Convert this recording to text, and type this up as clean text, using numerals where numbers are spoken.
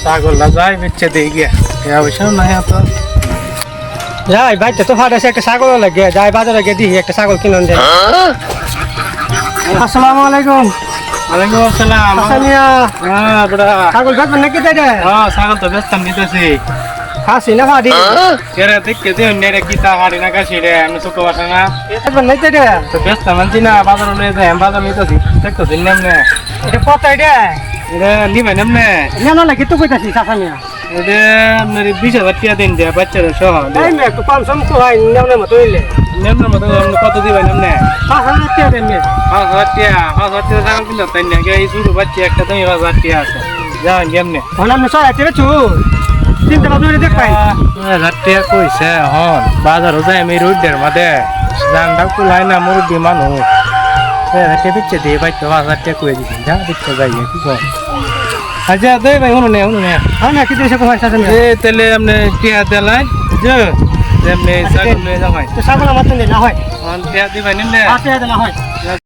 ছাগলটা যাই বেচে দিয়ে গিয়া অবশ্য নাই তো যাই বাইতে তো ফাটাছে একটা ছাগল লাগে যাই বাজারে গিয়ে দিই একটা ছাগল কিনুন যায় আসসালামু আলাইকুম ওয়ালাইকুম আসসালাম সামিয়া হ্যাঁ বড়া ছাগল বেচবেন নাকি তাই রে হ্যাঁ ছাগল তো বেচতাম নিতেছি খাসি না ফাটি কেরে দেখকে যে অন্যের গীতা হাড়ি না কাশি রে আমি চোখ বাসা না বেচবেন নাই তাই রে তো বেচতাম আনছি না বাজারে লয়ে যাই আমি বাজার নিতেছি দেখতেছি নেমনে এটা কত এটা এটা নিবে নেমনে না লাগে তো কইতাছি সামিয়া এটা আপনার 20,000 টাকা দিন দেয়া বাচ্চারা সহ এই মে একটু কম সম কো হয় নেমনে মতো হইলে নেমনের মতো আপনি কত দিবেন নেমনে 5,000 টাকা দেন মে 5,000 টাকা ছাগল কিনতে তাই না এই শুরু বাচ্চা একটা তুমি 5,000 টাকা আছে যান কেমনে হন আমি 100 টাকা চু চিন্তা ভাবনা দেখ পাই 1,000 টাকা কইছে হন বাজারও যাই আমি রোডের মধ্যে জানটা কুলাই না মুরব্বী মানুষ এটা বিচ্ছে দিয়ে ভাই তো 1,000 টাকা কই দিছেন যা বিচ্ছে যাই কি কর আচ্ছা দে ভাই শুনুন হ্যাঁ না কি দিছে কো হয় সামিয়া এ তাহলে আপনি টিয়া দেলাই যে এমনি ছাগল লয়ে যাও ভাই তো ছাগল আমার তো না হয় টিয়া দিবেন না আতে না হয়